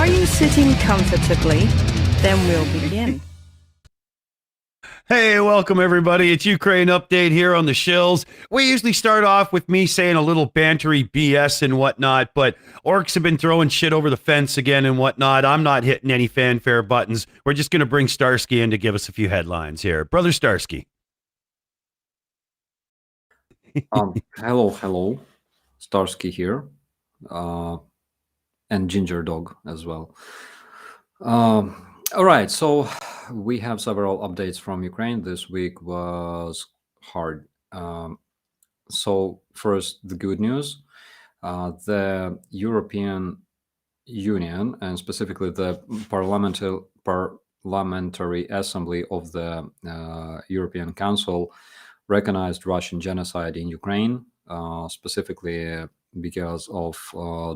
Are you sitting comfortably? Then we'll begin. Hey, welcome everybody. It's Ukraine Update here on the Shills. We usually start off with me saying a little bantery BS and whatnot, but orcs have been throwing shit over the fence again and whatnot. I'm not hitting any fanfare buttons. We're just going to bring Starsky in to give us a few headlines here. Brother Starsky. Hello. Starsky here. And Ginger Dog as well. All right, so we have several updates from Ukraine. This week was hard. So first, the good news. The European Union, and specifically the Parliamentary Assembly of the European Council, recognized Russian genocide in Ukraine, specifically because of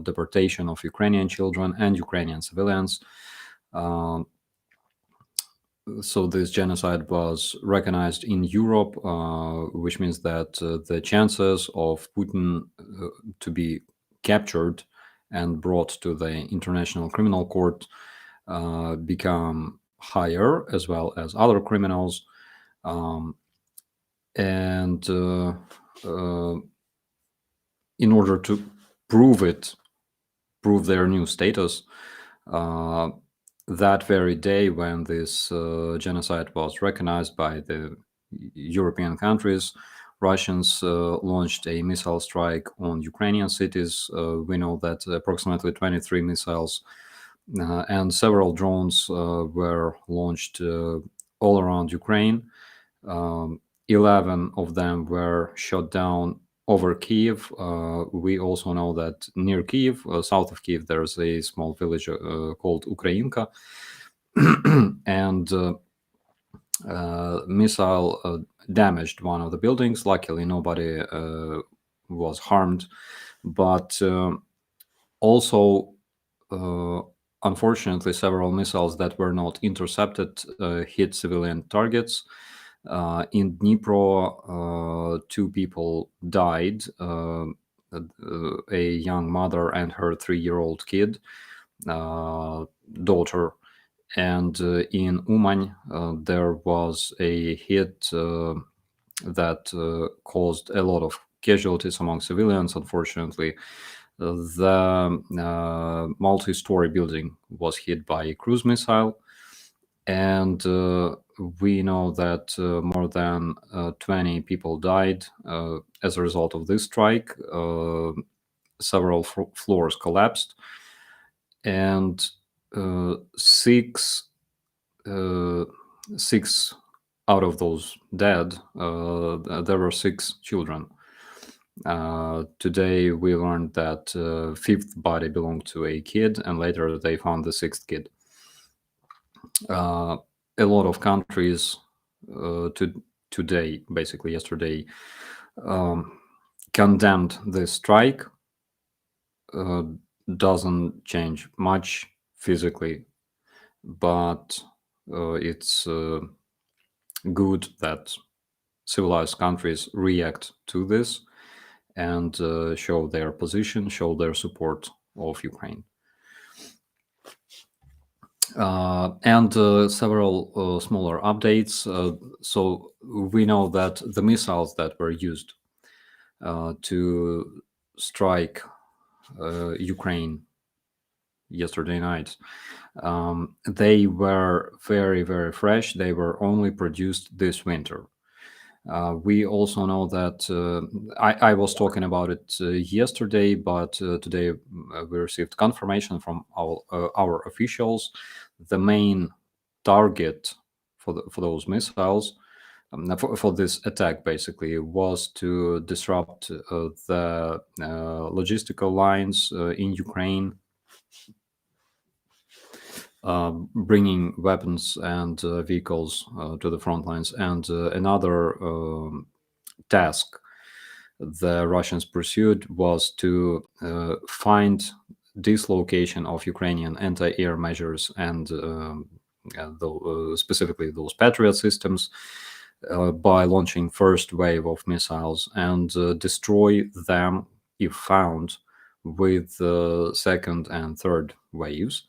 deportation of Ukrainian children and Ukrainian civilians. So this genocide was recognized in Europe, which means that the chances of Putin to be captured and brought to the International Criminal Court become higher, as well as other criminals. And in order to prove their new status, that very day when this genocide was recognized by the European countries, Russians launched a missile strike on Ukrainian cities. We know that approximately 23 missiles and several drones were launched all around Ukraine. 11 of them were shot down over Kiev. We also know that near Kiev, south of Kiev, there's a small village called Ukrainka, and missile damaged one of the buildings. Luckily, nobody was harmed, but also, unfortunately, several missiles that were not intercepted hit civilian targets. In Dnipro, 2 people died, a young mother and her 3-year-old kid, daughter. And in Uman, there was a hit that caused a lot of casualties among civilians, unfortunately. The multi-story building was hit by a cruise missile. And we know that more than 20 people died as a result of this strike. Several floors collapsed, and six out of those dead, there were 6 children. Today we learned that 5th body belonged to a kid, and later they found the 6th kid. A lot of countries today, basically yesterday, condemned this strike. Doesn't change much physically, but it's good that civilized countries react to this and show their position, show their support of Ukraine. And several smaller updates. So we know that the missiles that were used to strike Ukraine yesterday night, they were very, very fresh. They were only produced this winter. We also know that I was talking about it yesterday, but today we received confirmation from our officials. The main target for those missiles, for this attack, basically, was to disrupt the logistical lines in Ukraine, bringing weapons and vehicles to the front lines. And another task the Russians pursued was to find dislocation of Ukrainian anti-air measures and specifically those Patriot systems by launching first wave of missiles and destroy them if found with second and third waves.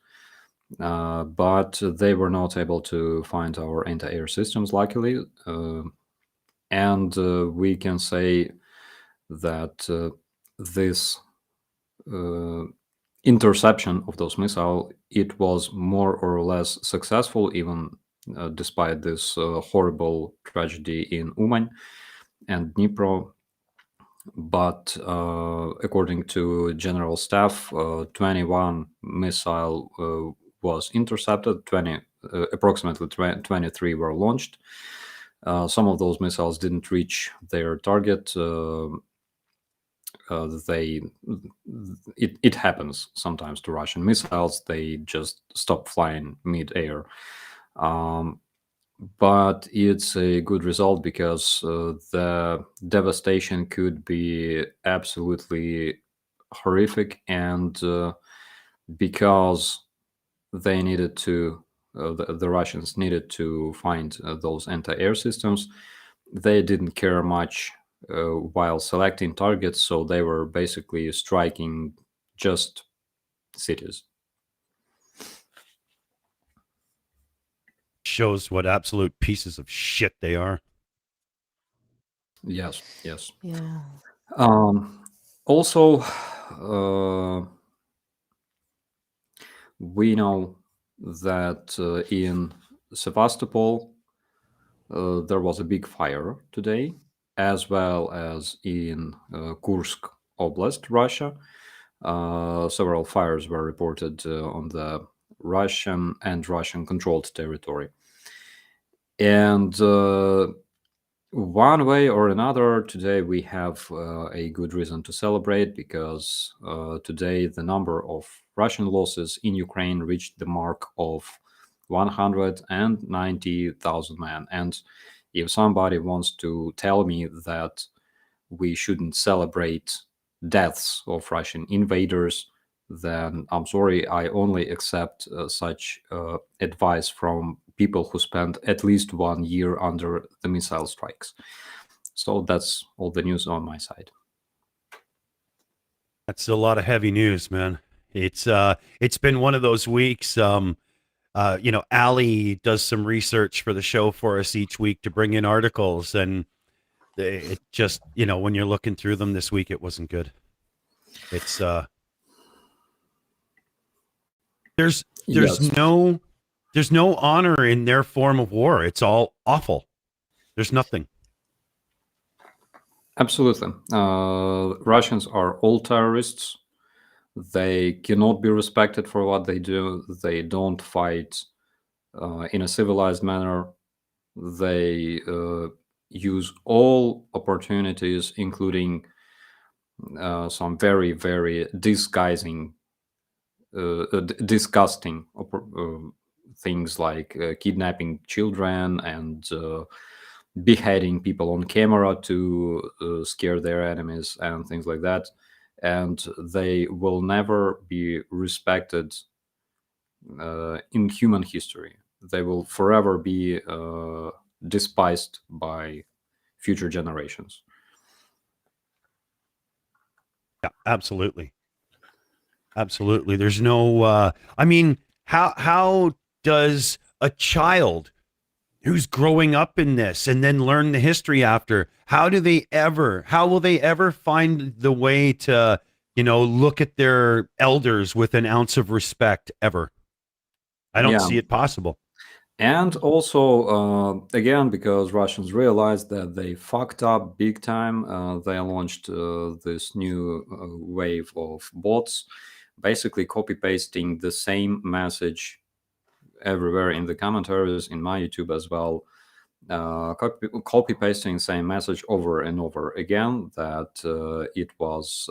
but they were not able to find our anti-air systems, luckily. And we can say that this interception of those missiles, it was more or less successful, even despite this horrible tragedy in Uman and Dnipro. But according to General Staff, 21 missile was intercepted, approximately 23 were launched. Some of those missiles didn't reach their target. It happens sometimes to Russian missiles. They just stop flying mid-air. But it's a good result because the devastation could be absolutely horrific, and because they needed to, the Russians needed to find those anti-air systems, they didn't care much while selecting targets, so they were basically striking just cities. Shows what absolute pieces of shit they are. Yes, yes. Yeah. Also, we know that in Sevastopol there was a big fire today, as well as in Kursk Oblast, Russia. Several fires were reported on the Russian and Russian-controlled territory. And one way or another, today we have a good reason to celebrate, because today the number of Russian losses in Ukraine reached the mark of 190,000 men. And if somebody wants to tell me that we shouldn't celebrate deaths of Russian invaders, then I'm sorry, I only accept such advice from people who spent at least 1 year under the missile strikes. So that's all the news on my side. That's a lot of heavy news, man. It's been one of those weeks. Ali does some research for the show for us each week to bring in articles, and it just, when you're looking through them this week, it wasn't good. It's there's Yes. no honor in their form of war. It's all awful. There's nothing. Absolutely. Russians are all terrorists. They cannot be respected for what they do. They don't fight in a civilized manner. They use all opportunities, including some very, very disgusting things like kidnapping children and beheading people on camera to scare their enemies and things like that. And they will never be respected in human history. They will forever be despised by future generations. Yeah, absolutely. Absolutely. There's no how does a child who's growing up in this and then learn the history after, how will they ever find the way to, look at their elders with an ounce of respect ever? I don't see it possible. And also, again, because Russians realized that they fucked up big time, they launched this new wave of bots, basically copy-pasting the same message everywhere in the commentaries, in my YouTube as well, copy-pasting same message over and over again, that it was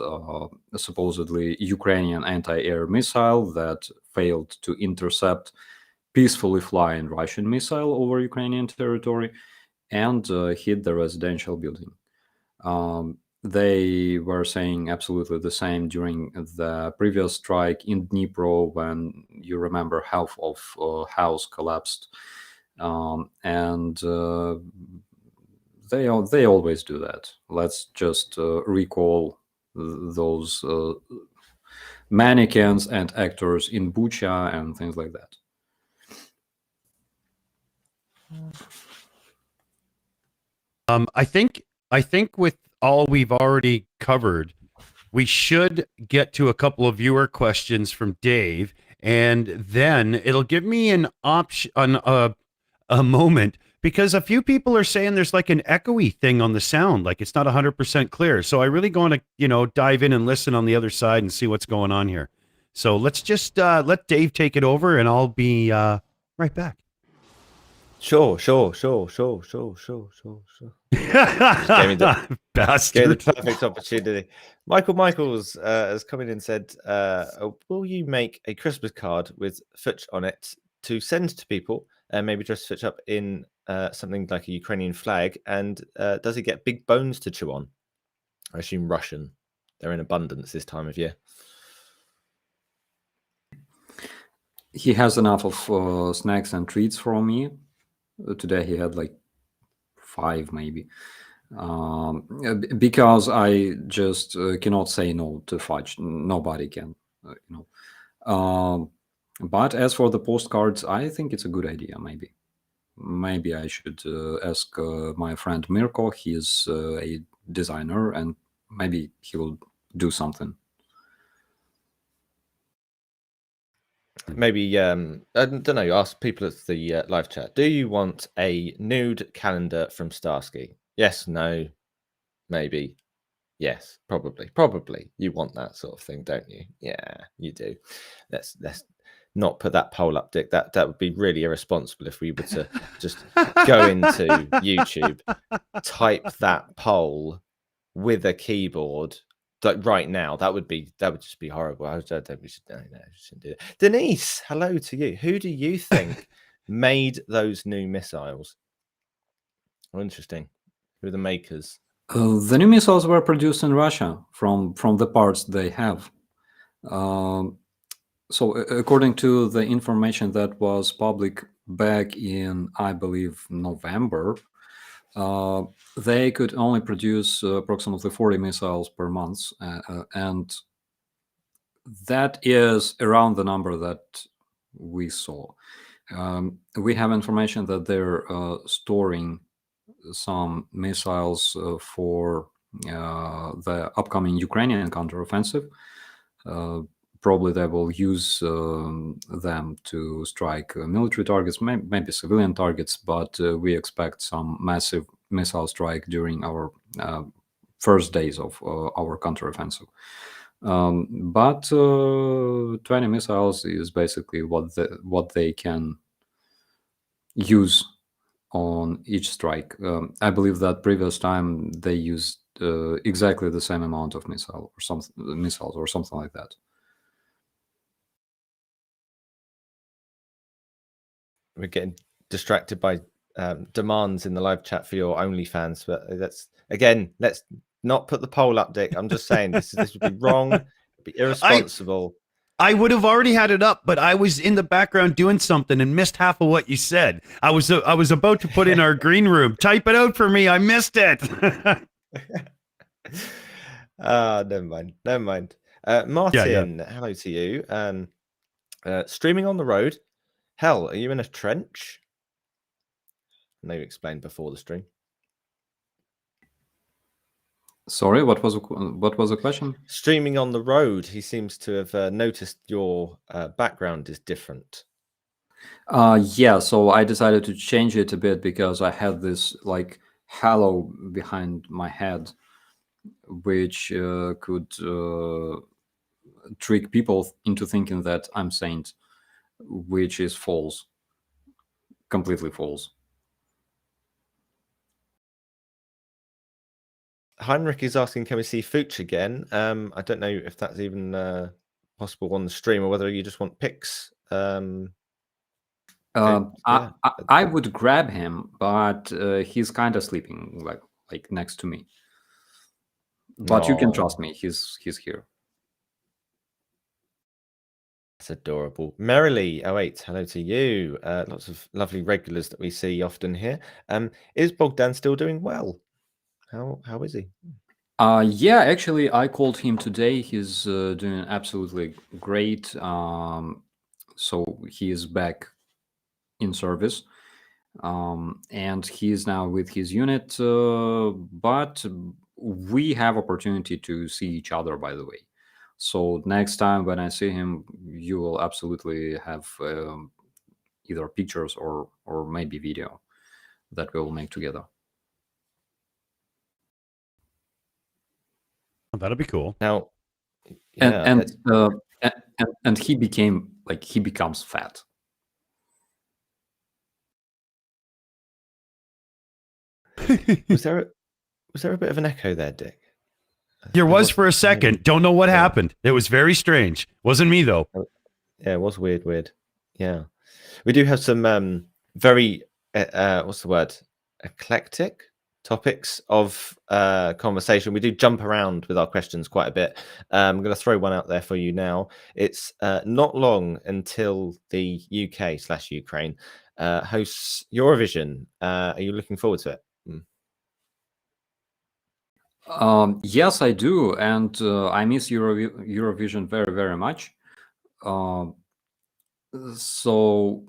supposedly Ukrainian anti-air missile that failed to intercept peacefully flying Russian missile over Ukrainian territory and hit the residential building. They were saying absolutely the same during the previous strike in Dnipro, when, you remember, half of house collapsed. And they always do that. Let's just recall those mannequins and actors in Bucha and things like that. I think with all we've already covered, we should get to a couple of viewer questions from Dave, and then it'll give me an option on a moment, because a few people are saying there's like an echoey thing on the sound, like it's not 100% clear. So I really want to, dive in and listen on the other side and see what's going on here. So let's just let Dave take it over, and I'll be right back. Sure. Gave me the Bastard. perfect opportunity. Michaels has come in and said, will you make a Christmas card with Futch on it to send to people, and maybe dress Futch up in something like a Ukrainian flag? And does he get big bones to chew on? I assume Russian. They're in abundance this time of year. He has enough of snacks and treats for me. Today he had like 5 maybe. Because I just cannot say no to fudge. Nobody can, but as for the postcards, I think it's a good idea. Maybe I should ask my friend Mirko. He's a designer, and maybe he will do something. Maybe I don't know. Ask people at the live chat. Do you want a nude calendar from Starsky? Yes, no, maybe, yes, probably. You want that sort of thing, don't you? Yeah, you do. Let's not put that poll up, Dick. That would be really irresponsible if we were to just go into YouTube, type that poll with a keyboard. Like right now, that would just be horrible. I don't think we should. No, shouldn't do it. Denise, hello to you. Who do you think made those new missiles? Oh, interesting. Who are the makers? The new missiles were produced in Russia from the parts they have. So according to the information that was public back in, I believe, November, they could only produce approximately 40 missiles per month, and that is around the number that we saw. We have information that they're storing some missiles for the upcoming Ukrainian counteroffensive. Probably they will use them to strike military targets, maybe civilian targets, but we expect some massive missile strike during our first days of our counteroffensive. But 20 missiles is basically what they can use on each strike. I believe that previous time they used exactly the same amount of missiles or something like that. We're getting distracted by demands in the live chat for your OnlyFans, but let's not put the poll up, Dick. I'm just saying this would be wrong, it'd be irresponsible. I would have already had it up, but I was in the background doing something and missed half of what you said. I was about to put in our green room. Type it out for me. I missed it. Never mind. Martin, hello to you. Streaming on the road. Hell, are you in a trench? I know you explained before the stream. Sorry, what was the question? Streaming on the road. He seems to have noticed your background is different. Yeah, so I decided to change it a bit because I had this like halo behind my head, which could trick people into thinking that I'm Saint, which is false, completely false. Heinrich is asking, can we see Fooch again? I don't know if that's even possible on the stream, or whether you just want pics. I would grab him, but he's kind of sleeping like next to me. But you can trust me, he's here. That's adorable. Merrily 08, hello to you. Lots of lovely regulars that we see often here. Is Bogdan still doing well? How is he? Yeah, actually, I called him today. He's doing absolutely great. So he is back in service, and he is now with his unit. But we have opportunity to see each other, by the way. So next time when I see him, you will absolutely have either pictures or maybe video that we will make together. Oh, that'll be cool. Now, And yeah, and he becomes fat. was there a bit of an echo there, Dick? There was for a second. Don't know what happened. It was very strange. Wasn't me though. Yeah, it was weird. Yeah, we do have some very what's the word? Eclectic topics of conversation. We do jump around with our questions quite a bit. I'm going to throw one out there for you now. It's not long until the UK/Ukraine hosts Eurovision. Are you looking forward to it? Yes, I do, and I miss Eurovision very, very much. So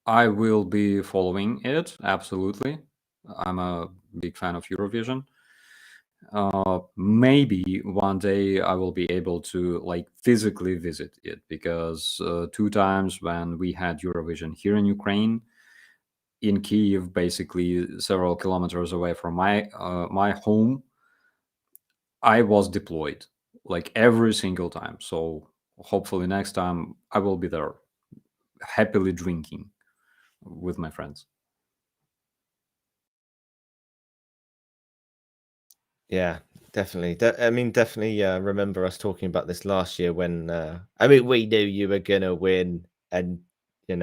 I will be following it, absolutely. I'm a big fan of Eurovision. Maybe one day I will be able to physically visit it, because 2 times when we had Eurovision here in Ukraine, in Kyiv, basically several kilometers away from my home, I was deployed every single time. So hopefully next time I will be there, happily drinking with my friends. Yeah, definitely. Definitely remember us talking about this last year when we knew you were gonna win, and we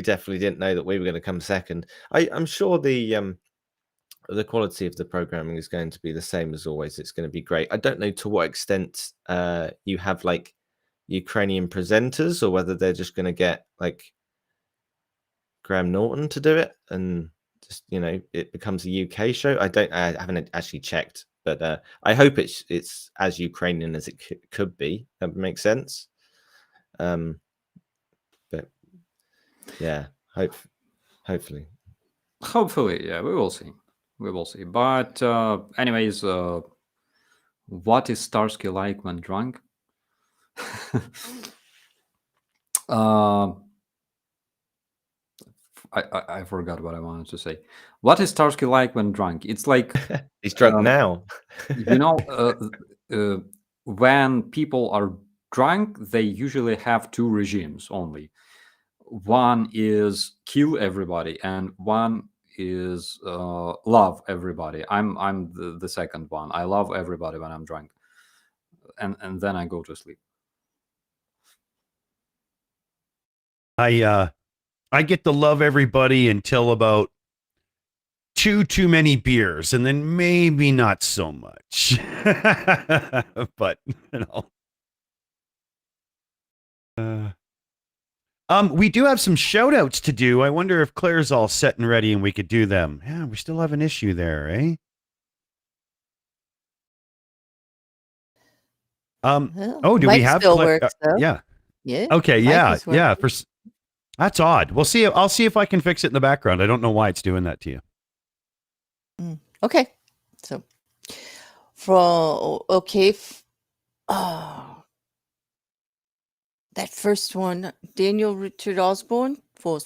definitely didn't know that we were going to come second. I'm sure the quality of the programming is going to be the same as always. It's going to be great. I don't know to what extent you have Ukrainian presenters, or whether they're just going to get Graham Norton to do it, and just it becomes a UK show. I haven't actually checked, but I hope it's as Ukrainian as it could be. That makes sense. But yeah, hopefully, yeah, we will see. But anyways, what is Starsky like when drunk? I forgot what I wanted to say. What is Starsky like when drunk? It's like he's drunk now. When people are drunk, they usually have 2 regimes only. One is kill everybody, and one is love everybody. I'm the second one. I love everybody when I'm drunk, and then I go to sleep. I get to love everybody until about 2 too many beers, and then maybe not so much. But we do have some shout outs to do. I wonder if Claire's all set and ready and we could do them. Yeah, we still have an issue there, eh? Well, do we have still Claire? works, though. Yeah. Yeah. Okay, mic yeah. is working. That's odd. We'll see. I'll see if I can fix it in the background. I don't know why it's doing that to you. Okay. So that first one, Daniel Richard Osborne for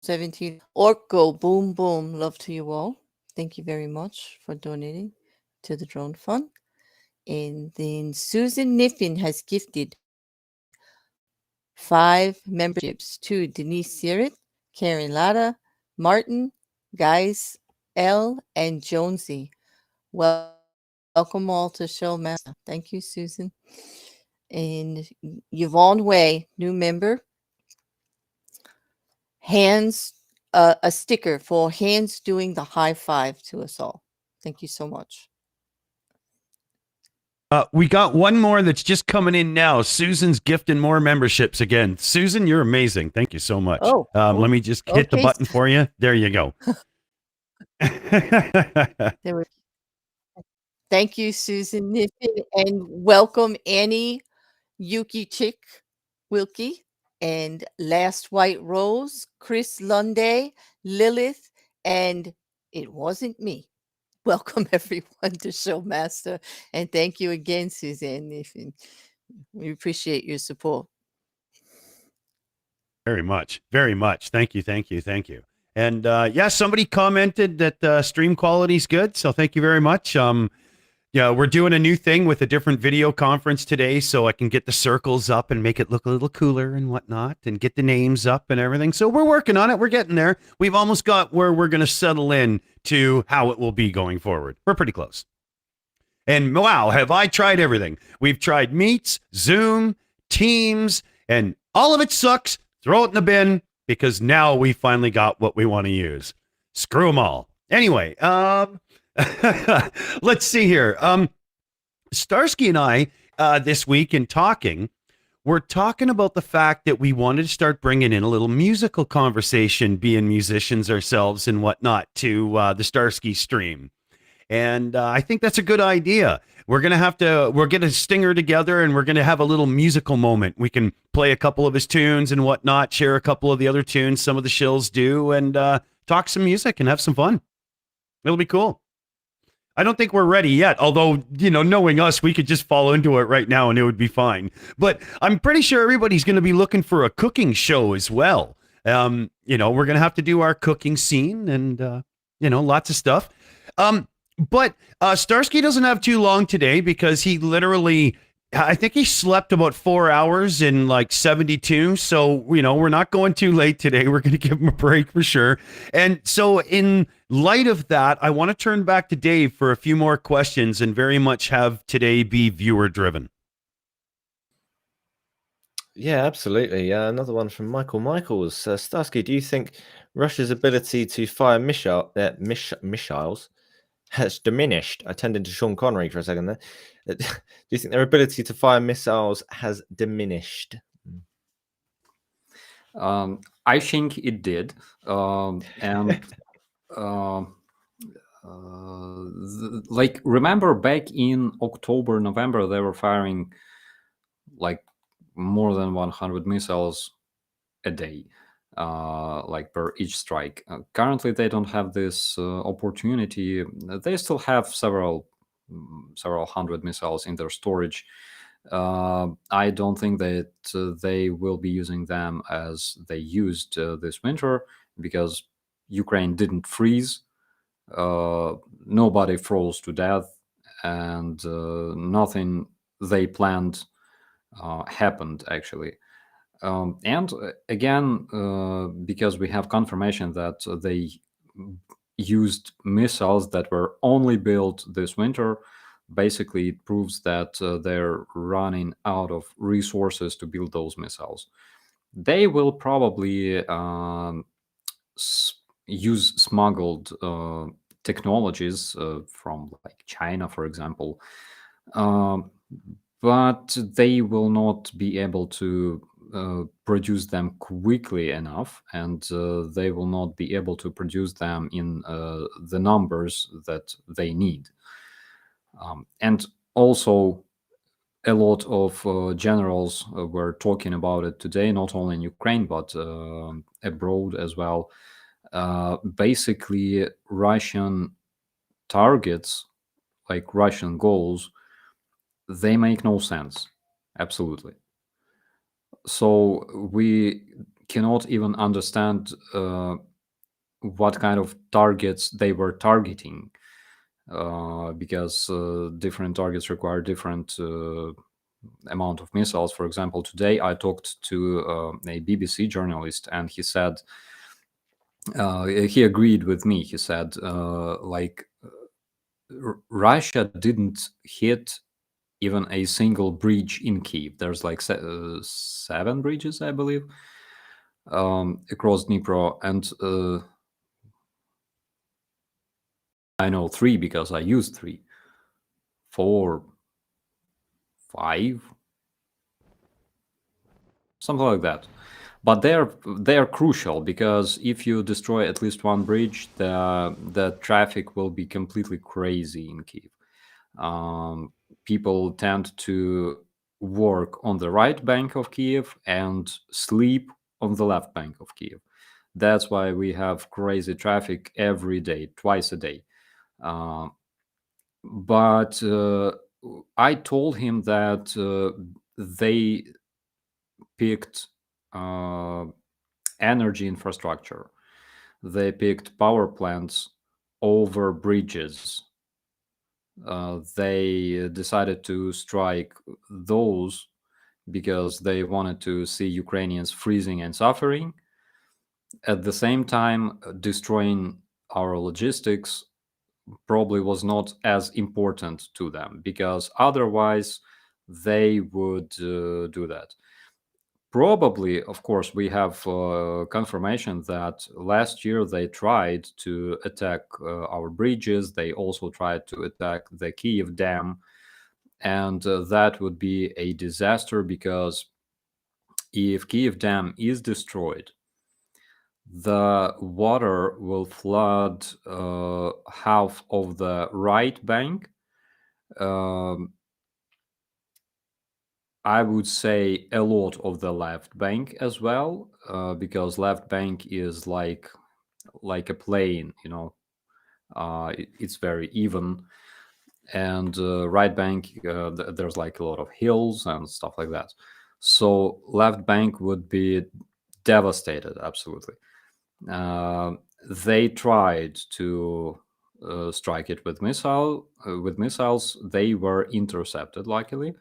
17. Orko, boom, boom. Love to you all. Thank you very much for donating to the drone fund. And then Susan Niffin has gifted 5 memberships to Denise Sirrit, Karen Latta, Martin, Guys, L, and Jonesy. Welcome all to Showmaster. Thank you, Susan. And Yvonne Way, new member. Hands, a sticker for hands doing the high five to us all. Thank you so much. We got one more that's just coming in now. Susan's gifting more memberships again. Susan, you're amazing. Thank you so much. Let me just hit the button for you. There you go. There we Thank you, Susan Niffin, and welcome Annie, Yuki Chick, Wilkie, and Last White Rose, Chris Lunday, Lilith, and it wasn't me. Welcome everyone to Showmaster, and thank you again, Suzanne Niffin. We appreciate your support. Very much. Very much. Thank you. Thank you. Thank you. And yeah, somebody commented that stream quality is good. So thank you very much. Yeah, we're doing a new thing with a different video conference today, so I can get the circles up and make it look a little cooler and whatnot, and get the names up and everything. So we're working on it. We're getting there. We've almost got where we're going to settle in to how it will be going forward. We're pretty close. And wow, have I tried everything? We've tried Meets, Zoom, Teams, and all of it sucks. Throw it in the bin, because now we finally got what we want to use. Screw them all. Anyway, let's see here. Starsky and I, this week in talking, we're talking about the fact that we wanted to start bringing in a little musical conversation, being musicians ourselves and whatnot, to the Starsky stream. And I think that's a good idea. We're going to Stinger together, and we're going to have a little musical moment. We can play a couple of his tunes and whatnot, share a couple of the other tunes some of the Shills do, and talk some music and have some fun. It'll be cool. I don't think we're ready yet, although, knowing us, we could just fall into it right now and it would be fine. But I'm pretty sure everybody's going to be looking for a cooking show as well. We're going to have to do our cooking scene and, lots of stuff. But Starsky doesn't have too long today, because he literally, I think he slept about 4 hours in like 72. So, we're not going too late today. We're going to give him a break for sure. And so in light of that, I want to turn back to Dave for a few more questions and very much have today be viewer driven. Yeah, absolutely. Another one from Michael Michaels. Starsky, do you think Russia's ability to fire missiles has diminished? I turned into Sean Connery for a second there. Do you think their ability to fire missiles has diminished? I think it did. Like, remember back in October, November, they were firing like more than 100 missiles a day, like per each strike. Currently, they don't have this opportunity. They still have several hundred missiles in their storage. I don't think that they will be using them as they used this winter, because Ukraine didn't freeze. Nobody froze to death, and nothing they planned happened, actually. And again, because we have confirmation that they used missiles that were only built this winter, basically it proves that they're running out of resources to build those missiles. They will probably use smuggled technologies from like China, for example, but they will not be able to produce them quickly enough, and they will not be able to produce them in the numbers that they need. And also, a lot of generals were talking about it today, not only in Ukraine, but abroad as well. Basically, Russian targets, like Russian goals, they make no sense. Absolutely. So we cannot even understand what kind of targets they were targeting, because different targets require different amount of missiles. For example, today I talked to a BBC journalist, and he said, he agreed with me. He said, Russia didn't hit even a single bridge in Kyiv. There's like 7 bridges, I believe, across Dnipro, and I know 3 because I used 3, 4, 5, something like that. But they're crucial, because if you destroy at least one bridge, the traffic will be completely crazy in Kyiv. People tend to work on the right bank of Kiev and sleep on the left bank of Kiev. That's why we have crazy traffic every day, twice a day. But I told him that they picked energy infrastructure. They picked power plants over bridges. They decided to strike those because they wanted to see Ukrainians freezing and suffering. At the same time, destroying our logistics probably was not as important to them, because otherwise they would do that. Probably, of course, we have confirmation that last year they tried to attack our bridges. They also tried to attack the Kiev dam. And that would be a disaster, because if Kiev dam is destroyed, the water will flood half of the right bank. I would say a lot of the left bank as well, because left bank is like a plane, it's very even. And right bank, there's like a lot of hills and stuff like that. So left bank would be devastated, absolutely. They tried to strike it with missiles. They were intercepted, luckily.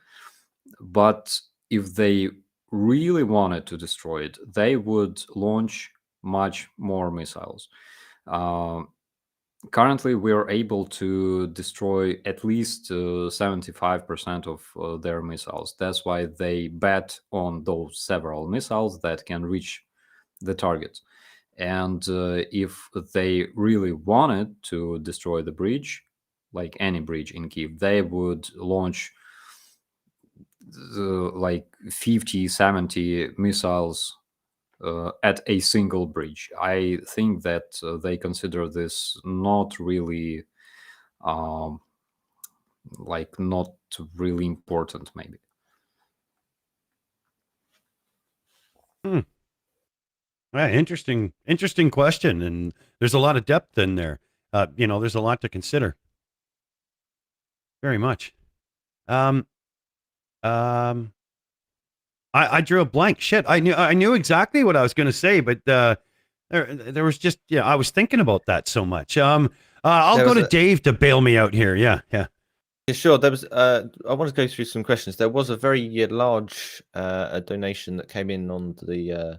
But if they really wanted to destroy it, they would launch much more missiles. Currently, we are able to destroy at least 75% of their missiles. That's why they bet on those several missiles that can reach the target. And if they really wanted to destroy the bridge, like any bridge in Kiev, they would launch like 50, 70 missiles at a single bridge. I think that they consider this not really not really important, maybe. Yeah, interesting question, and there's a lot of depth in there. There's a lot to consider. Very much. I drew a blank. Shit, I knew exactly what I was going to say, but there was just I was thinking about that so much. I'll go to Dave to bail me out here. Yeah. Yeah, sure. There was. I want to go through some questions. There was a very large donation that came in on the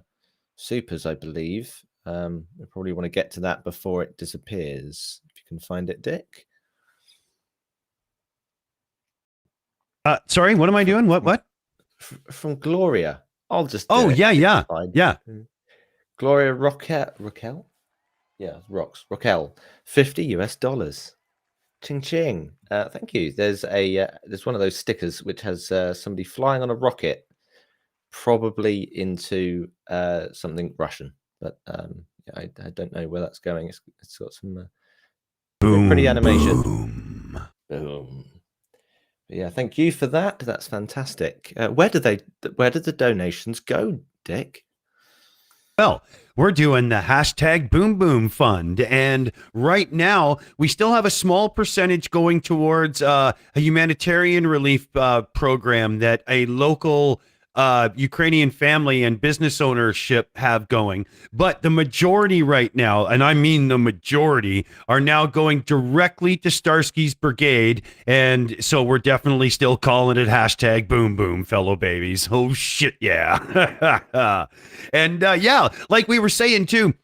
supers, I believe. We probably want to get to that before it disappears. If you can find it, Dick. Sorry, what am I doing? What? From Gloria. I'll just. Oh, yeah. Gloria Raquel. Yeah, Raquel. $50. Ching ching. Thank you. There's one of those stickers which has somebody flying on a rocket, probably into something Russian, but I don't know where that's going. It's got some pretty animation. Boom. Yeah, thank you for that. That's fantastic. Where did the donations go, Dick? Well, we're doing the hashtag Boom Boom Fund, and right now we still have a small percentage going towards a humanitarian relief program that a local Ukrainian family and business ownership have going. But the majority right now, and I mean the majority, are now going directly to Starsky's brigade. And so we're definitely still calling it hashtag Boom Boom, fellow babies. Oh, shit, yeah. And like we were saying, too,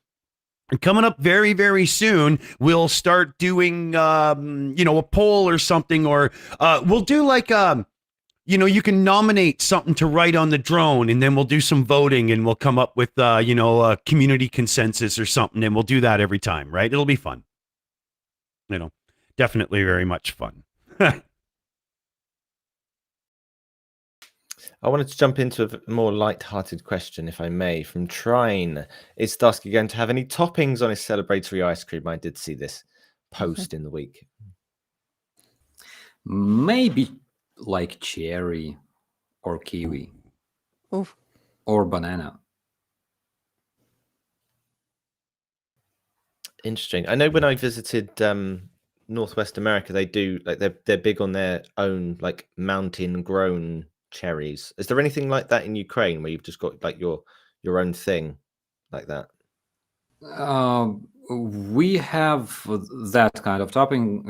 coming up very, very soon, we'll start doing, a poll or something, or we'll do like you can nominate something to write on the drone, and then we'll do some voting, and we'll come up with, a community consensus or something, and we'll do that every time, right? It'll be fun. Definitely very much fun. I wanted to jump into a more light-hearted question, if I may, from Trine. Is Starsky going to have any toppings on his celebratory ice cream? I did see this post in the week. Maybe like cherry or kiwi Oof. or banana. Interesting. I know when I visited Northwest America, they do like they're big on their own like mountain grown cherries. Is there anything like that in Ukraine where you've just got like your own thing like that? We have that kind of topping.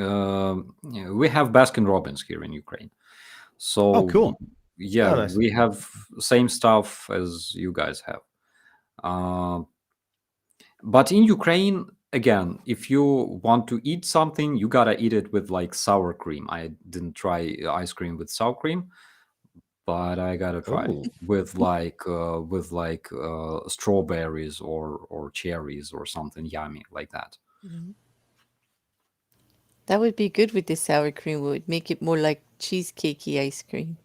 We have Baskin Robbins here in Ukraine. So, Oh, cool. yeah, Oh, nice. we have same stuff as you guys have. But in Ukraine, again, if you want to eat something, you gotta eat it with like sour cream. I didn't try ice cream with sour cream, but I gotta try Ooh. with strawberries or cherries or something yummy like that. Mhm. That would be good with the sour cream. Would make it more like cheesecakey ice cream.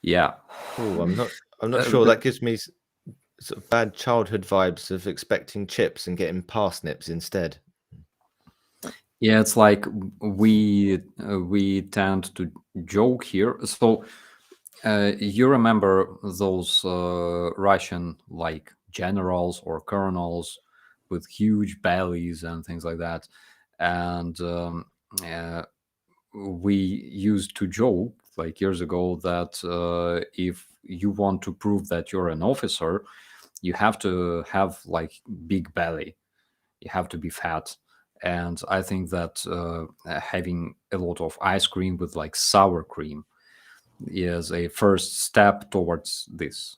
Yeah. Ooh, I'm not Uh, sure. the- That gives me sort of bad childhood vibes of expecting chips and getting parsnips instead. Yeah, it's like we tend to joke here. So you remember those Russian like generals or colonels with huge bellies and things like that, and uh, we used to joke like years ago that if you want to prove that you're an officer, you have to have like big belly, you have to be fat. And I think that having a lot of ice cream with like sour cream is a first step towards this.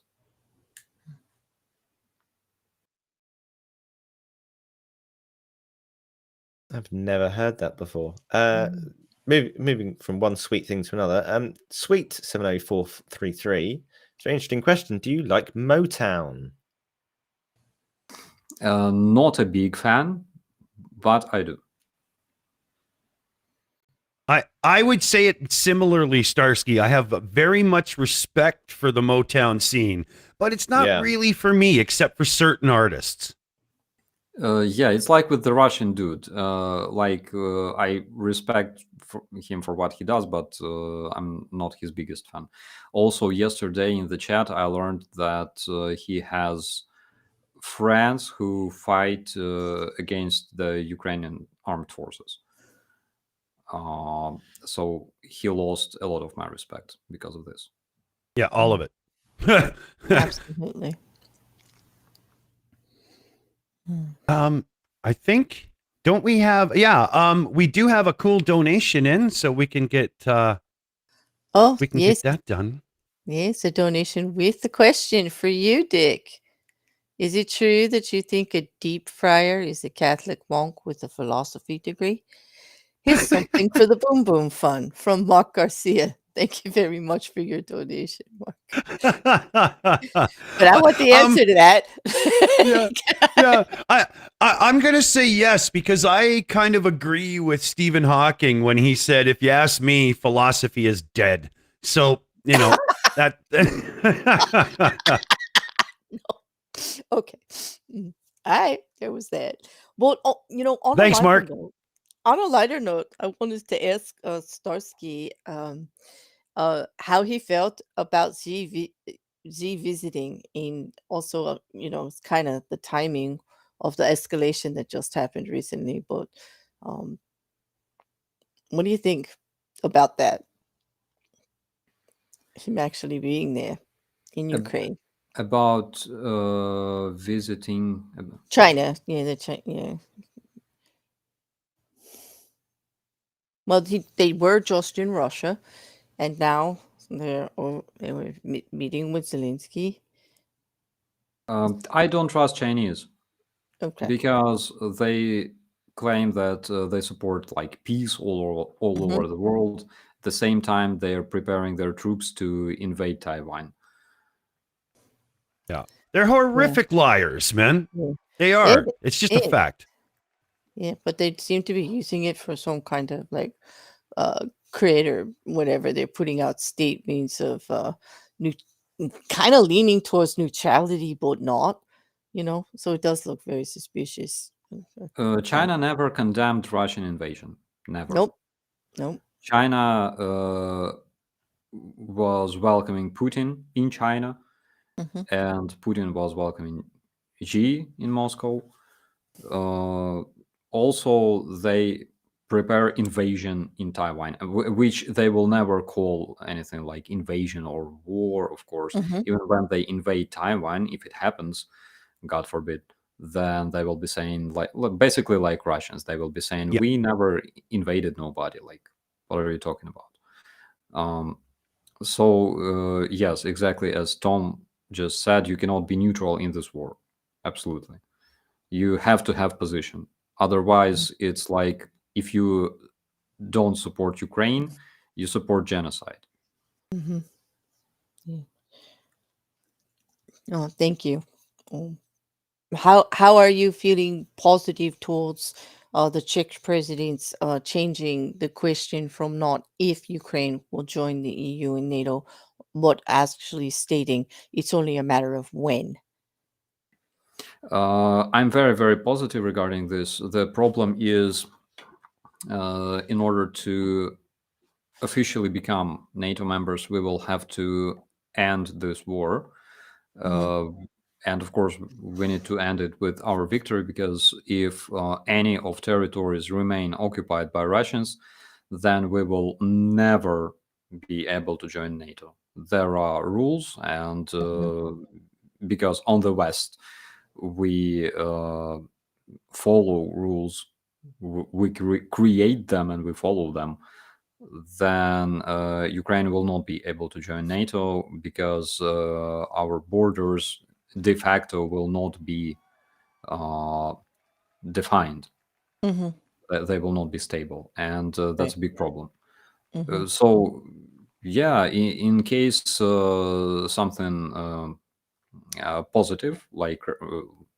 I've never heard that before. Mm. Moving from one sweet thing to another. Sweet 70433. It's a very interesting question. Do you like Motown? Not a big fan, but I do. I would say it similarly, Starsky. I have very much respect for the Motown scene, but it's not Yeah. really for me, except for certain artists. Yeah, it's like with the Russian dude. I respect him for what he does, but I'm not his biggest fan. Also, yesterday in the chat, I learned that he has friends who fight against the Ukrainian armed forces. So he lost a lot of my respect because of this. Yeah, all of it. Absolutely. I think don't we have we do have a cool donation in, so we can get Oh, yes. get that done. Yes, a donation with the question for you, Dick. Is it true that you think a deep fryer is a Catholic monk with a philosophy degree? Here's something for the Boom Boom Fund from Mark Garcia. Thank you very much for your donation, Mark. But I want the answer to that. yeah, yeah. I'm gonna say yes because I kind of agree with Stephen Hawking when he said, "If you ask me, philosophy is dead." So that. Okay. All right, there was that. Well, on Thanks, Mark. on a lighter note, I wanted to ask Starsky how he felt about Z visiting, and also, it's kind of the timing of the escalation that just happened recently. But um, what do you think about that? Him actually being there in Ab- Ukraine, About visiting. China, yeah. Well, they were just in Russia, and now they were meeting with Zelensky. I don't trust Chinese Okay. because they claim that they support like peace all Mhm. over the world. At the same time, they are preparing their troops to invade Taiwan. Yeah, they're horrific liars, man. Yeah. They Yeah, are. It's just a yeah, fact. yeah, but they seem to be using it for some kind of like creator, whatever. They're putting out statements of new, kind of leaning towards neutrality, but not, so it does look very suspicious. China never condemned Russian invasion. Never. Nope, nope. China was welcoming Putin in China, Mhm. and Putin was welcoming Xi in Moscow. Also, they prepare invasion in Taiwan, which they will never call anything like invasion or war, of course. Mhm. Even when they invade Taiwan, if it happens, God forbid, then they will be saying, like, look, basically like Russians, they will be saying, Yeah. we never invaded nobody. Like, what are you talking about? So yes, exactly as Tom just said, you cannot be neutral in this war. Absolutely, you have to have position. Otherwise, it's like if you don't support Ukraine, you support genocide. Mhm. Yeah. Oh, thank you. Um, how are you feeling positive towards the Czech presidents changing the question from not if Ukraine will join the EU and NATO, but actually stating it's only a matter of when? I'm very, very positive regarding this. The problem is, in order to officially become NATO members, we will have to end this war. Mhm. Uh, and of course, we need to end it with our victory, because if any of territories remain occupied by Russians, then we will never be able to join NATO. There are rules, and Mhm. because on the West we follow rules, we create them and we follow them, then Ukraine will not be able to join NATO, because our borders de facto will not be uh, defined. Mhm. They will not be stable, and Right. that's a big problem. Mhm. So, yeah, in case something positive like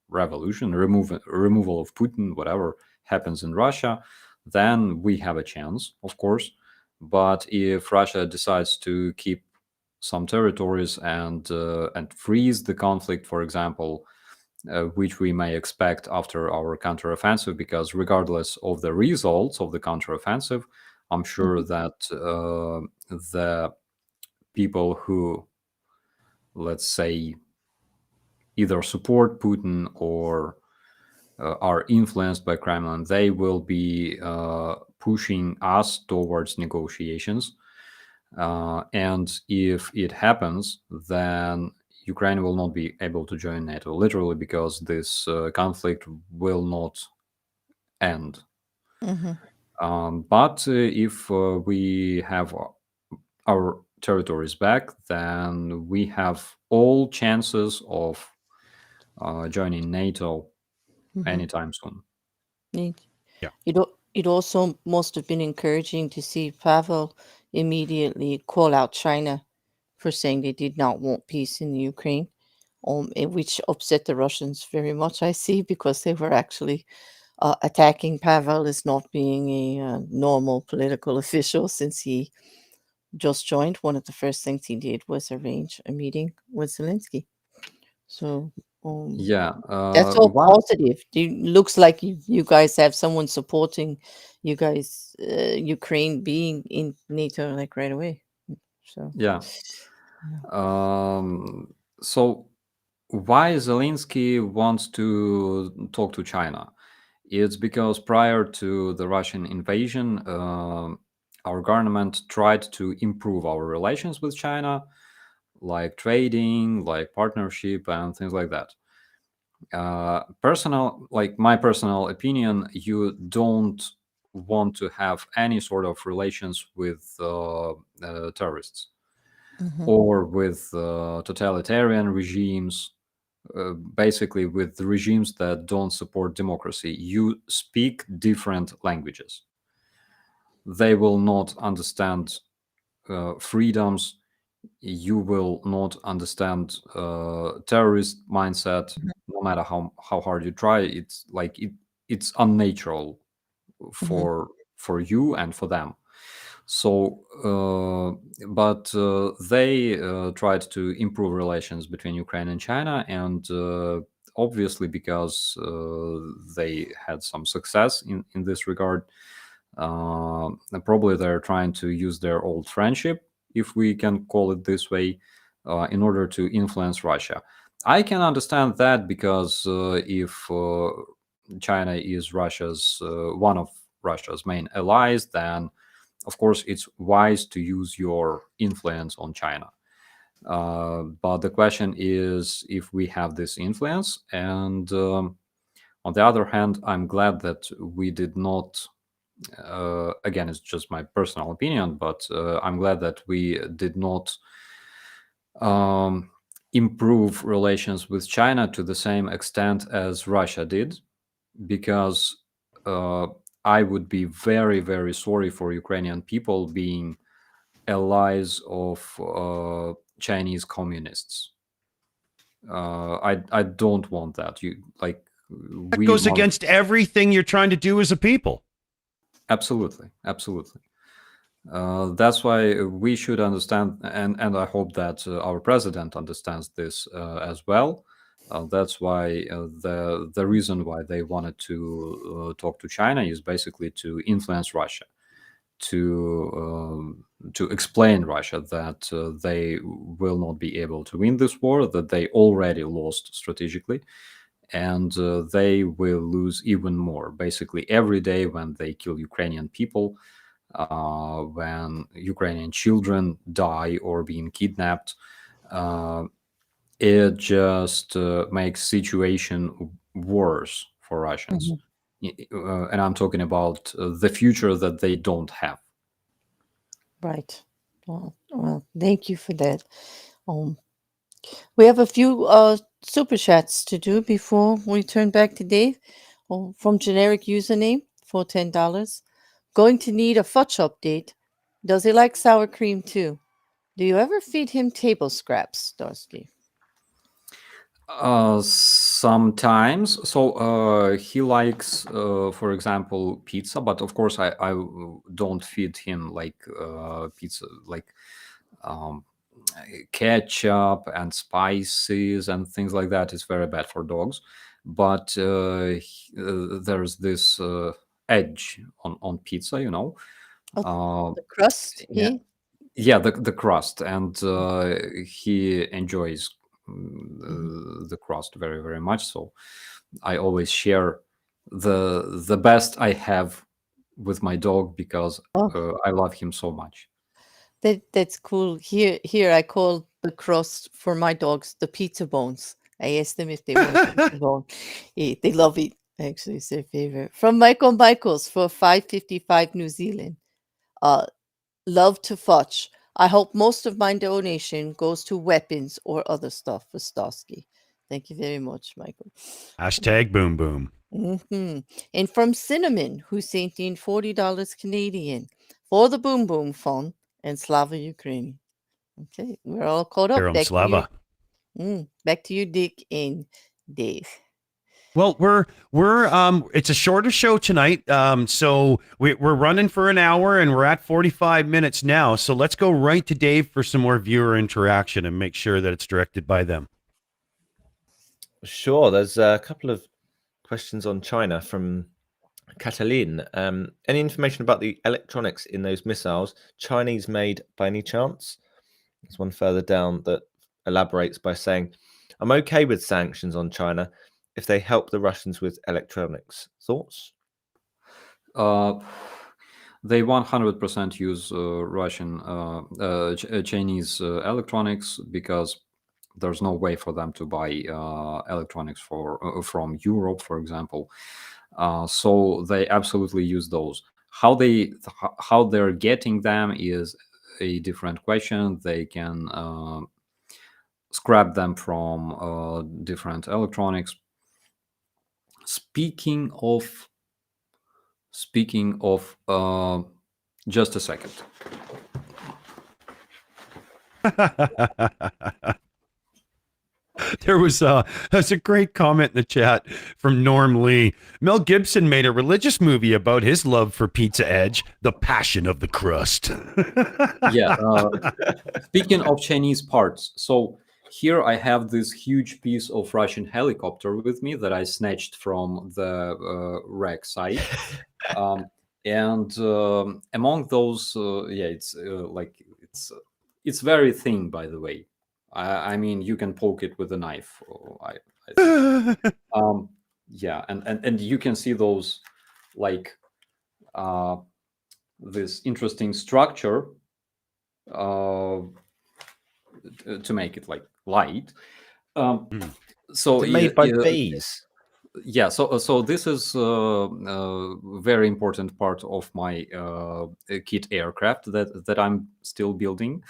revolution, removal of Putin, whatever happens in Russia, then we have a chance, of course. But if Russia decides to keep some territories and freeze the conflict, for example, which we may expect after our counteroffensive, because regardless of the results of the counteroffensive, I'm sure Mhm. that the people who, let's say, either support Putin or are influenced by Kremlin, they will be pushing us towards negotiations. And if it happens, then Ukraine will not be able to join NATO, literally, because this conflict will not end. Mhm. But if we have our territories back, then we have all chances of joining NATO Mhm. anytime soon. Neat. Yeah. It also must have been encouraging to see Pavel immediately call out China for saying they did not want peace in the Ukraine, which upset the Russians very much, I see, because they were actually attacking Pavel as not being a normal political official since he just joined. One of the first things he did was arrange a meeting with Zelensky. So um, Yeah. that's all One. positive. Looks like you guys have someone supporting you guys, Ukraine being in NATO like right away. So Yeah. yeah. So why Zelensky wants to talk to China? It's because prior to the Russian invasion, our government tried to improve our relations with China, like trading, like partnership, and things like that. Like my personal opinion, you don't want to have any sort of relations with terrorists Mhm. or with totalitarian regimes, basically with regimes that don't support democracy. You speak different languages. They will not understand freedoms. You will not understand terrorist mindset. No matter how hard you try, it's like it's unnatural Mhm. for you and for them. So, but they tried to improve relations between Ukraine and China, and obviously because they had some success in this regard, And probably they're trying to use their old friendship, if we can call it this way, in order to influence Russia. I can understand that, because if China is Russia's one of Russia's main allies, then of course it's wise to use your influence on China. But the question is if we have this influence. And on the other hand, I'm glad that we did not. Again, it's just my personal opinion, but I'm glad that we did not improve relations with China to the same extent as Russia did, because I would be very, very sorry for Ukrainian people being allies of Chinese communists. I don't want that. That goes against everything you're trying to do as a people. Absolutely. That's why we should understand, and I hope that our president understands this as well. That's why the reason why they wanted to talk to China is basically to influence Russia, to explain Russia that they will not be able to win this war, that they already lost strategically, and they will lose even more. Basically, every day when they kill Ukrainian people, when Ukrainian children die or being kidnapped, it just makes situation worse for Russians. And I'm talking about the future that they don't have. Right. Well, thank you for that. We have a few super chats to do before we turn back to Dave. From generic username for $10. Going to need a fudge update. Does he like sour cream too? Do you ever feed him table scraps, Starsky? Sometimes. So he likes, for example, pizza, but of course I don't feed him like pizza, like ketchup and spices and things like that. Is very bad for dogs. But there's this edge on pizza, you know. The crust? Yeah. Yeah, the crust, and he enjoys the crust very, very much. So I always share the best I have with my dog, because I love him so much. That's cool. Here I call the crust for my dogs the pizza bones. I asked them if they want pizza bone. They love it. Actually, it's their favorite. From Michael Michaels for 555 New Zealand. Love to fudge. I hope most of my donation goes to weapons or other stuff for Starsky. Thank you very much, Michael. Hashtag boom boom. And from Cinnamon, who sent in $40 Canadian for the Boom Boom Fund and Slava Ukraine. Okay, we're all caught up. Slava. Back to you, Dick and Dave. Well, we're it's a shorter show tonight. So we're running for an hour and we're at 45 minutes now. So let's go right to Dave for some more viewer interaction and make sure that it's directed by them. Sure. There's a couple of questions on China from Cataline. Any information about the electronics in those missiles, Chinese made by any chance? There's one further down that elaborates by saying, I'm okay with sanctions on China if they help the Russians with electronics. Thoughts? They 100% use Chinese electronics, because there's no way for them to buy electronics from Europe, for example. So they absolutely use those. How they're getting them is a different question. They can scrap them from different electronics. Speaking of, just a second. There's a great comment in the chat from Norm Lee. Mel Gibson made a religious movie about his love for Pizza Edge, The Passion of the Crust. Yeah. Speaking of Chinese parts, so here I have this huge piece of Russian helicopter with me that I snatched from the wreck site. And among those, yeah, it's it's very thin, by the way. I mean, you can poke it with a knife. I think. Yeah, and you can see those like this interesting structure to make it like light. So Is it made by bees? yeah, so this is a very important part of my kit aircraft that I'm still building.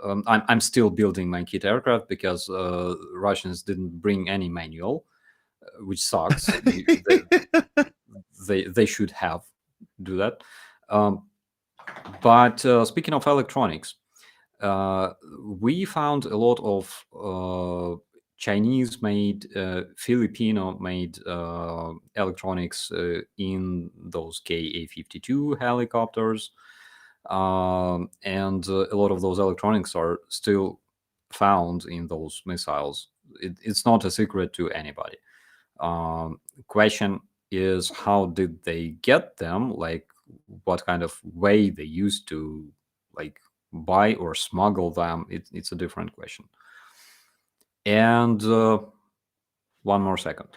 I'm still building my kit aircraft because Russians didn't bring any manual, which sucks. They should have do that. Um, but speaking of electronics, we found a lot of Chinese-made, Filipino-made electronics in those Ka-52 helicopters, and a lot of those electronics are still found in those missiles. It's not a secret to anybody. Question is, how did they get them? Like, what kind of way they used to like buy or smuggle them? It's a different question. And one more second.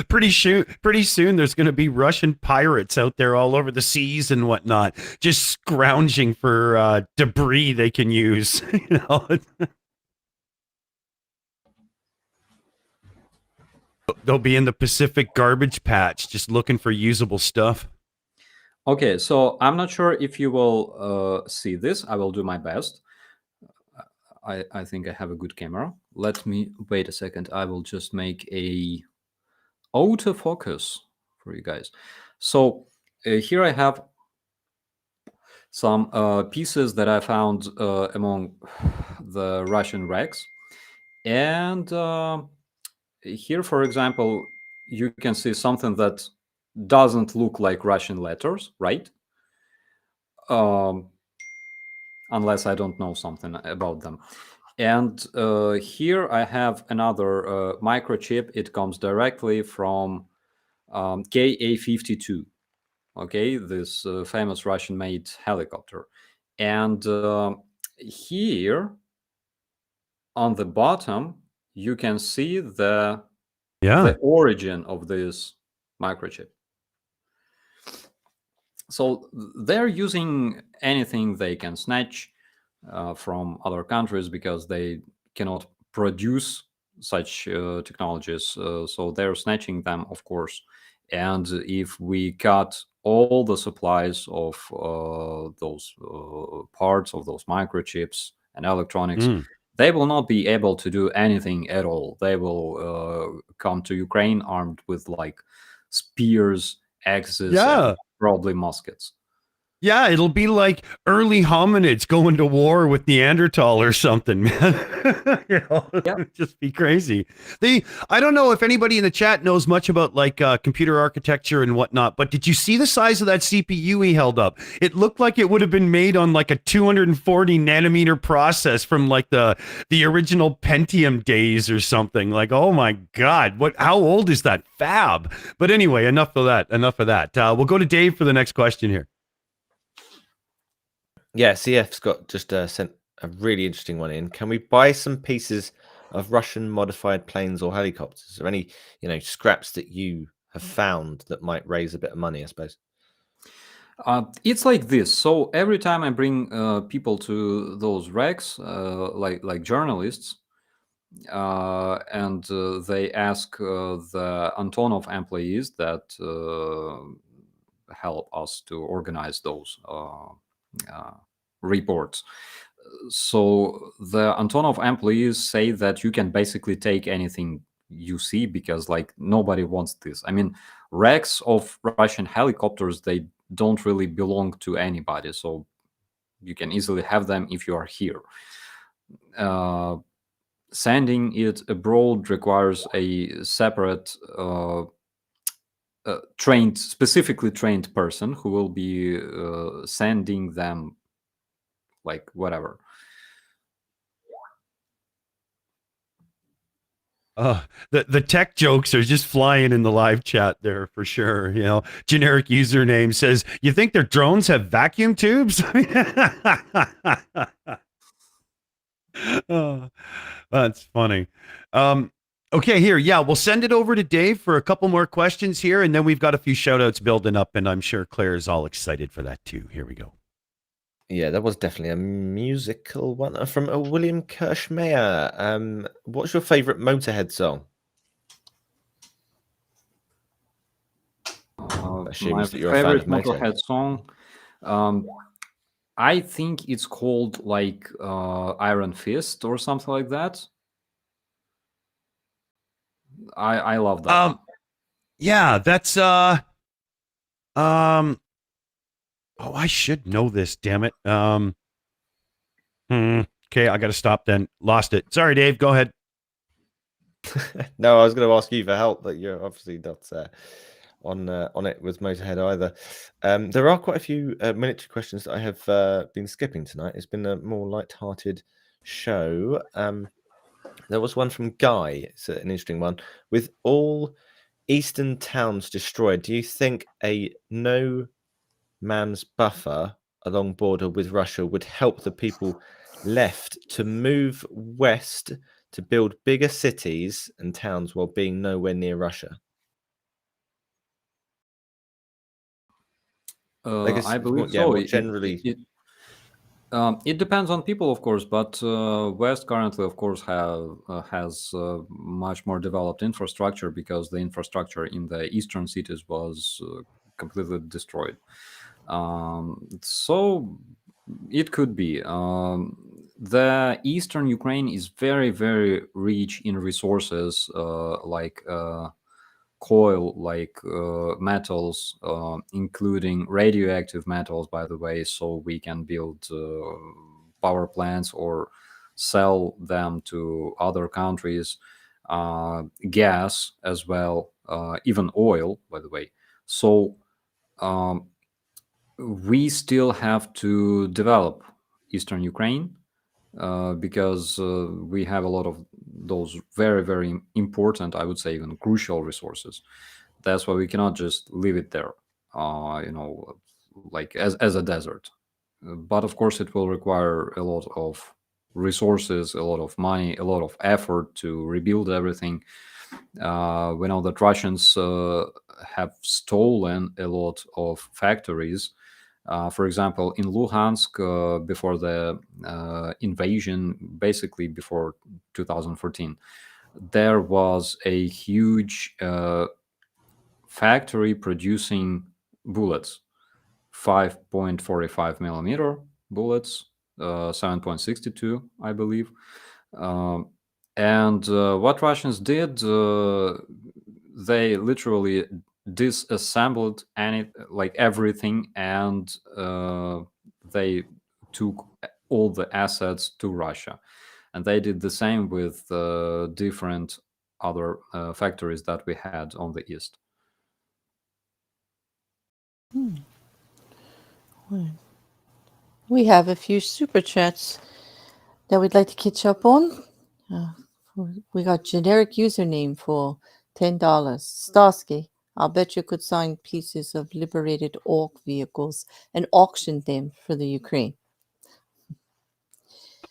Pretty soon there's going to be Russian pirates out there all over the seas and whatnot, just scrounging for debris they can use. You know, they'll be in the Pacific garbage patch, just looking for usable stuff. Okay, so I'm not sure if you will see this. I will do my best. I think I have a good camera. Let me wait a second. I will just make a autofocus for you guys. So here I have some pieces that I found among the Russian wrecks. And here, for example, you can see something that doesn't look like Russian letters, right? Unless I don't know something about them. And here I have another microchip. It comes directly from Ka-52, okay, this famous Russian-made helicopter. And here on the bottom, you can see the origin of this microchip. So they're using anything they can snatch from other countries because they cannot produce such technologies. So they're snatching them, of course. And if we cut all the supplies of those parts of those microchips and electronics, they will not be able to do anything at all. They will come to Ukraine armed with like spears, axes, and probably muskets. Yeah, it'll be like early hominids going to war with Neanderthal or something, man. You know, it'd just be crazy. I don't know if anybody in the chat knows much about like computer architecture and whatnot, but did you see the size of that CPU he held up? It looked like it would have been made on like a 240 nanometer process from like the original Pentium days or something. Like, oh my God, how old is that fab? But anyway, enough of that. We'll go to Dave for the next question here. Yeah, CF's got just sent a really interesting one in. Can we buy some pieces of Russian modified planes or helicopters? Or any, scraps that you have found that might raise a bit of money, I suppose? It's like this. So every time I bring people to those wrecks, like journalists, and they ask the Antonov employees that help us to organize those reports. So the Antonov employees say that you can basically take anything you see because like nobody wants this. I mean, wrecks of Russian helicopters, they don't really belong to anybody. So you can easily have them if you are here. Sending it abroad requires a separate specifically trained person who will be sending them like whatever. The tech jokes are just flying in the live chat there for sure. You know, generic username says, "You think their drones have vacuum tubes?" Oh, that's funny. Okay, here, yeah, we'll send it over to Dave for a couple more questions here, and then we've got a few shout outs building up, and I'm sure Claire is all excited for that too. Here we go. Yeah, that was definitely a musical one from William Kirschmeyer. What's your favorite Motorhead song? Assumes My that you're a fan of favorite Motorhead. Motorhead song, I think it's called like Iron Fist or something like that. I love that one. Yeah, that's oh, I should know this, damn it. Okay, I got to stop then. Lost it. Sorry, Dave. Go ahead. No, I was going to ask you for help, but you're obviously not on it with Motorhead either. There are quite a few military questions that I have been skipping tonight. It's been a more light-hearted show. There was one from Guy. It's an interesting one. With all eastern towns destroyed, do you think a no man's buffer along border with Russia would help the people left to move west to build bigger cities and towns while being nowhere near Russia? I believe yeah, so. more generally. It depends on people, of course, but West currently, of course, has much more developed infrastructure because the infrastructure in the eastern cities was completely destroyed. So it could be. The eastern Ukraine is very, very rich in resources like coal, like metals, including radioactive metals, by the way, so we can build power plants or sell them to other countries, gas as well, even oil, by the way. So we still have to develop eastern Ukraine because we have a lot of those very, very important, I would say even crucial resources. That's why we cannot just leave it there, like as a desert. But of course, it will require a lot of resources, a lot of money, a lot of effort to rebuild everything. We know that Russians have stolen a lot of factories. For example, in Luhansk, before the invasion, basically before 2014, there was a huge factory producing bullets, 5.45 millimeter bullets, 7.62, I believe. And what Russians did, they literally disassembled everything, and they took all the assets to Russia. And they did the same with different other factories that we had on the east. We have a few super chats that we'd like to catch up on. We got generic username for $10. Starsky, I'll bet you could sign pieces of liberated orc vehicles and auction them for the Ukraine.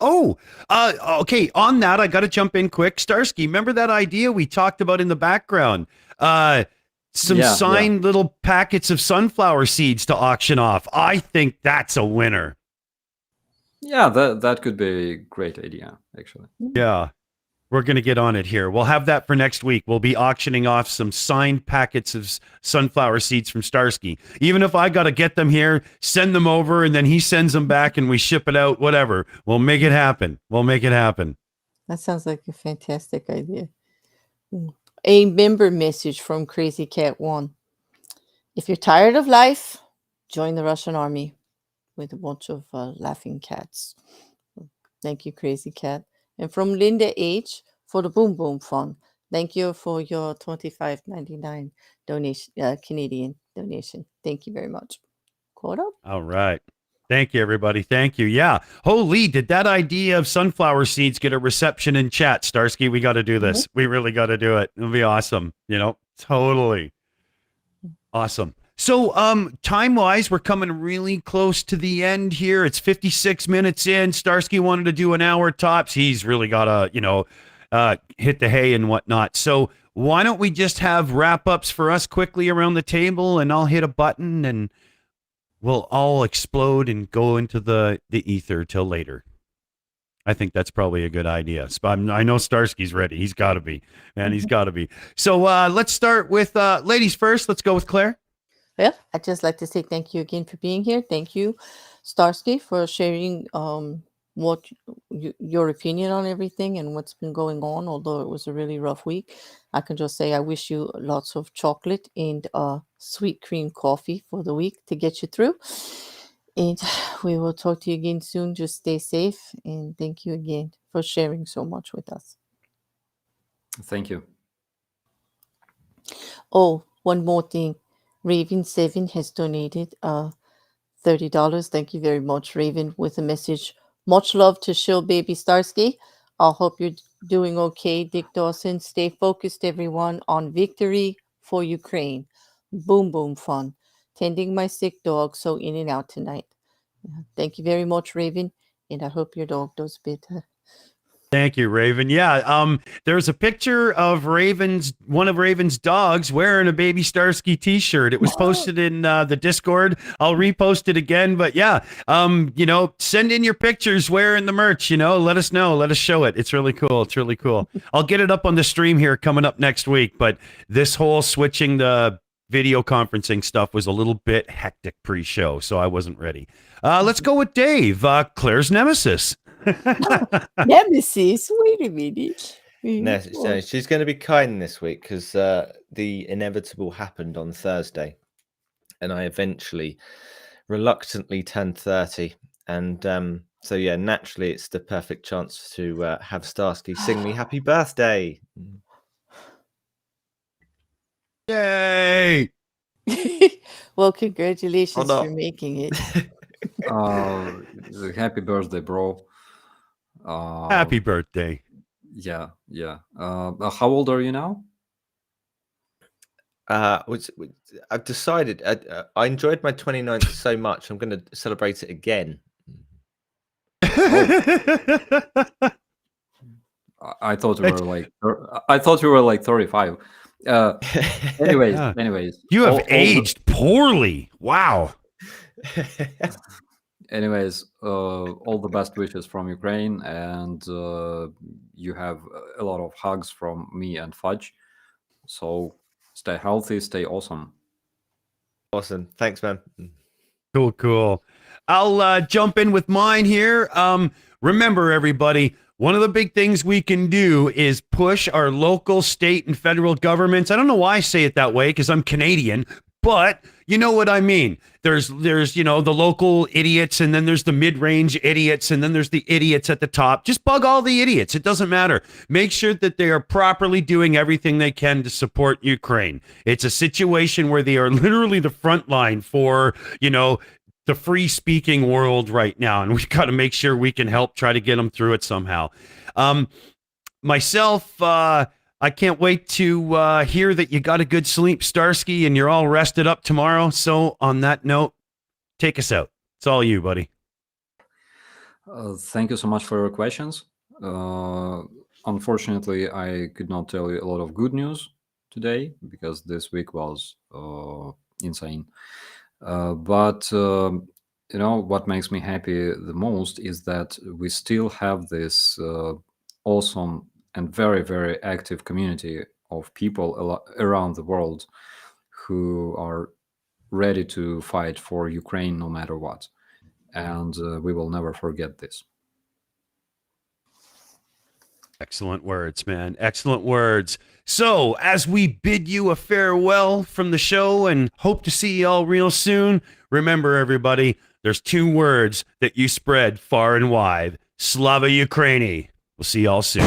Oh, okay. On that, I got to jump in quick. Starsky, remember that idea we talked about in the background? Some signed little packets of sunflower seeds to auction off. I think that's a winner. Yeah, that could be a great idea, actually. Yeah, we're going to get on it here. We'll have that for next week. We'll be auctioning off some signed packets of sunflower seeds from Starsky. Even if I got to get them here, send them over, and then he sends them back and we ship it out, whatever. We'll make it happen. We'll make it happen. That sounds like a fantastic idea. A member message from Crazy Cat 1. If you're tired of life, join the Russian army, with a bunch of laughing cats. Thank you, Crazy Cat. And from Linda H. for the Boom Boom Fund. Thank you for your $25.99 donation, Canadian donation. Thank you very much. Caught up? All right. Thank you, everybody. Thank you. Yeah. Holy, did that idea of sunflower seeds get a reception in chat, Starsky? We got to do this. We really got to do it. It'll be awesome. Totally awesome. So, time-wise, we're coming really close to the end here. It's 56 minutes in. Starsky wanted to do an hour tops. He's really got to, hit the hay and whatnot. So why don't we just have wrap-ups for us quickly around the table, and I'll hit a button, and we'll all explode and go into the ether till later. I think that's probably a good idea. I know Starsky's ready. He's got to be, man. He's got to be. So let's start with ladies first. Let's go with Claire. Well, I'd just like to say thank you again for being here. Thank you, Starsky, for sharing what your opinion on everything and what's been going on. Although it was a really rough week, I can just say I wish you lots of chocolate and sweet cream coffee for the week to get you through. And we will talk to you again soon. Just stay safe, and thank you again for sharing so much with us. Thank you. Oh, one more thing. Raven7 has donated $30. Thank you very much, Raven, with a message. Much love to Shill Baby Starsky. I hope you're doing okay, Dick Dawson. Stay focused, everyone, on victory for Ukraine. Boom, boom, fun. Tending my sick dog, so in and out tonight. Thank you very much, Raven, and I hope your dog does better. Thank you, Raven. Yeah, there's a picture of one of Raven's dogs wearing a Baby Starsky t-shirt. It was posted in the Discord. I'll repost it again, but yeah, send in your pictures wearing the merch, let us know, let us show it. It's really cool. It's really cool. I'll get it up on the stream here coming up next week, but this whole switching the video conferencing stuff was a little bit hectic pre-show, so I wasn't ready. Let's go with Dave, Claire's nemesis. Nemesis, wait a minute. No, she's going to be kind this week because the inevitable happened on Thursday, and I eventually reluctantly turned 30, and so yeah, naturally it's the perfect chance to have Starsky sing me happy birthday. Yay! Well, congratulations Hold for on. making it. Happy birthday, bro. Happy birthday. Yeah. How old are you now? I've decided I enjoyed my 29th so much, I'm going to celebrate it again. I thought you were like 35. Anyways, You have aged poorly. Wow. Anyways, all the best wishes from Ukraine, and you have a lot of hugs from me and Fudge. So stay healthy, stay awesome. Awesome. Thanks, man. Cool. I'll jump in with mine here. Remember, everybody, one of the big things we can do is push our local, state, and federal governments. I don't know why I say it that way because I'm Canadian, but you know what I mean. There's the local idiots, and then there's the mid-range idiots, and then there's the idiots at the top. Just bug all the idiots. It doesn't matter. Make sure that they are properly doing everything they can to support Ukraine. It's a situation where they are literally the front line for, the free-speaking world right now, and we've got to make sure we can help try to get them through it somehow. Myself, I can't wait to hear that you got a good sleep, Starsky, and you're all rested up tomorrow. So on that note, take us out. It's all you, buddy. Thank you so much for your questions. Unfortunately, I could not tell you a lot of good news today because this week was insane. But what makes me happy the most is that we still have this awesome and very, very active community of people around the world who are ready to fight for Ukraine no matter what. And we will never forget this. Excellent words, man. Excellent words. So, as we bid you a farewell from the show and hope to see you all real soon, remember, everybody, there's 2 words that you spread far and wide. Slava Ukraini. We'll see y'all soon.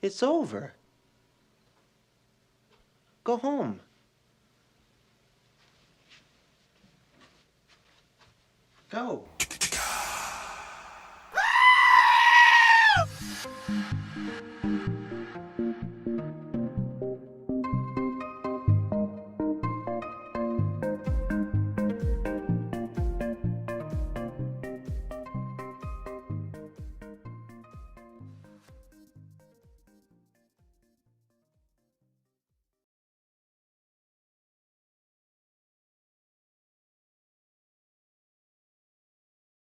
It's over. Go home. Go.